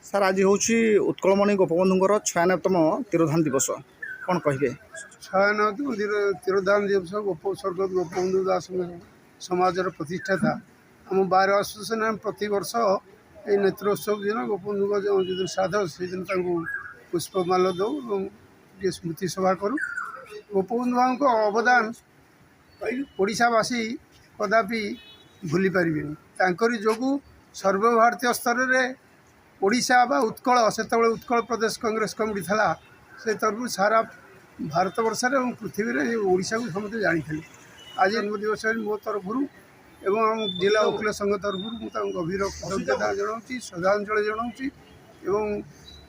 Sir ଆଜି ହେଉଛି ଉତ୍କଳମଣି ଗୋପବନ୍ଧୁଙ୍କର 96ତମ ତିରୋଧାନ ଦିବସ, କ'ଣ କହିବେ? 96ତମ ତିରୋଧାନ ଦିବସ ସ୍ୱର୍ଗତ ଗୋପବନ୍ଧୁ ଦାସଙ୍କ ସମାଜର ପ୍ରତିଷ୍ଠାତା ଆମ ବାର ଆସୋସିଏସନ୍ ଆମେ ପ୍ରତିବର୍ଷ ଏଇ ନେତ୍ରୋତ୍ସବ ଦିନ ଗୋପବନ୍ଧୁଙ୍କ ଯେଉଁଦିନ ଶ୍ରାଦ୍ଧ ସେଦିନ ତାଙ୍କୁ ପୁଷ୍ପମାଲ୍ୟ ଦେଉ ଏବଂ ଟିକେ ସ୍ମୃତି ସଭା କରୁ। ଗୋପବନ୍ଧୁଙ୍କ ଅବଦାନ ଓଡ଼ିଶାବାସୀ କଦାପି ଭୁଲି ପାରିବେନି। ତାଙ୍କରି ଯୋଗୁଁ ସର୍ବଭାରତୀୟ ସ୍ତରରେ ଓଡ଼ିଶା ବା ଉତ୍କଳ, ସେତେବେଳେ ଉତ୍କଳ ପ୍ରଦେଶ କଂଗ୍ରେସ କମିଟି ଥିଲା, ସେ ତରଫରୁ ସାରା ଭାରତବର୍ଷରେ ଏବଂ ପୃଥିବୀରେ ଓଡ଼ିଶାକୁ ସମସ୍ତେ ଜାଣିଥିଲେ। ଆଜି ଜନ୍ମଦିବସରେ ମୋ ତରଫରୁ ଏବଂ ଆମ ଜିଲ୍ଲା ଓକିଲ ସଂଘ ତରଫରୁ ମୁଁ ତାଙ୍କୁ ଗଭୀର କୃତଜ୍ଞତା ଜଣାଉଛି, ଶ୍ରଦ୍ଧାଞ୍ଜଳି ଜଣାଉଛି ଏବଂ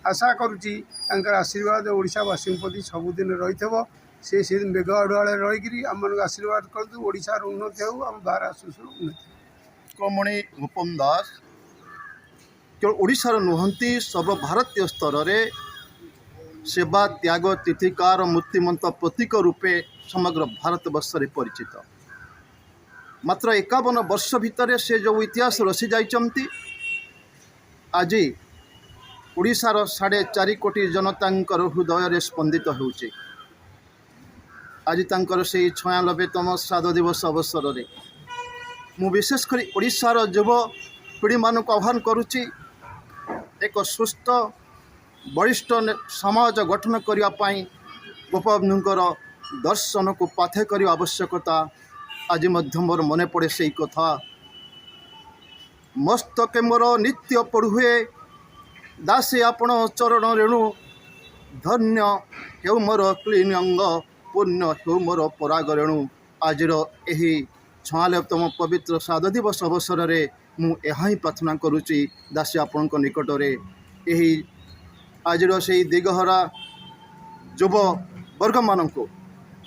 ଆଶା କରୁଛି ତାଙ୍କର ଆଶୀର୍ବାଦ ଓଡ଼ିଶାବାସୀଙ୍କ ପ୍ରତି ସବୁଦିନ ରହିଥିବ। ସେ ମେଘ ଆଡ଼ୁଆଳେ ରହିକିରି ଆମମାନଙ୍କୁ ଆଶୀର୍ବାଦ କରନ୍ତୁ। ଓଡ଼ିଶାର ଉନ୍ନତି ହେଉ, ଆମ ବାର ଆସୋସିଏସନ୍ ଉନ୍ନତି। ଉତ୍କଳମଣି ଗୋପବନ୍ଧୁ ଦାସ କେବଳ ଓଡ଼ିଶାର ନୁହନ୍ତି, ସର୍ବଭାରତୀୟ ସ୍ତରରେ ସେବା, ତ୍ୟାଗ, ତିଥିକାର ମୂର୍ତ୍ତିମନ୍ତ ପ୍ରତୀକ ରୂପେ ସମଗ୍ର ଭାରତବର୍ଷରେ ପରିଚିତ। ମାତ୍ର 51 ବର୍ଷ ଭିତରେ ସେ ଯେଉଁ ଇତିହାସ ରଚି ଯାଇଛନ୍ତି, ଆଜି ଓଡ଼ିଶାର 4.5 କୋଟି ଜନତାଙ୍କର ହୃଦୟରେ ସ୍ପନ୍ଦିତ ହେଉଛି। ଆଜି ତାଙ୍କର ସେହି 96ତମ ଶ୍ରାଦ୍ଧ ଦିବସ ଅବସରରେ ମୁଁ ବିଶେଷ କରି ଓଡ଼ିଶାର ଯୁବପିଢ଼ିମାନଙ୍କୁ ଆହ୍ୱାନ କରୁଛି, ଏକ ସୁସ୍ଥ ବଳିଷ୍ଠ ସମାଜ ଗଠନ କରିବା ପାଇଁ ଗୋପବନ୍ଧୁଙ୍କର ଦର୍ଶନକୁ ପାଥେୟ କରିବା ଆବଶ୍ୟକତା। ଆଜି ମଧ୍ୟ ମୋର ମନେ ପଡ଼େ ସେଇ କଥା, ମସ୍ତକେ ମୋର ନିତ୍ୟ ପଢ଼ୁଏ, ଦାସୀ ଆପଣ ଚରଣ ରେଣୁ, ଧନ୍ୟ ହେଉ ମୋର କ୍ଲିନ ଅଙ୍ଗ, ପୂର୍ଣ୍ଣ ହେଉ ମୋର ପରାଗ ରେଣୁ। ଆଜିର ଏହି 96ତମ ପବିତ୍ର ଶ୍ରାଦ୍ଧ ଦିବସ ଅବସରରେ ମୁଁ ଏହା ହିଁ ପ୍ରାର୍ଥନା କରୁଛି ଦାସୀ ଆପଣଙ୍କ ନିକଟରେ, ଏହି ଆଜିର ସେହି ଦିଗହରା ଯୁବବର୍ଗମାନଙ୍କୁ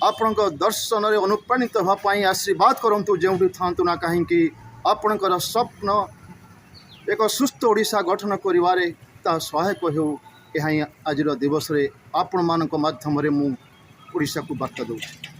ଆପଣଙ୍କ ଦର୍ଶନରେ ଅନୁପ୍ରାଣିତ ହେବା ପାଇଁ ଆଶୀର୍ବାଦ କରନ୍ତୁ। ଯେଉଁଠି ଥାଆନ୍ତୁ ନା କାହିଁକି, ଆପଣଙ୍କର ସ୍ୱପ୍ନ ଏକ ସୁସ୍ଥ ଓଡ଼ିଶା ଗଠନ କରିବାରେ ତାହା ସହାୟକ ହେଉ। ଏହା ହିଁ ଆଜିର ଦିବସରେ ଆପଣମାନଙ୍କ ମାଧ୍ୟମରେ ମୁଁ ଓଡ଼ିଶାକୁ ବାର୍ତ୍ତା ଦେଉଛି।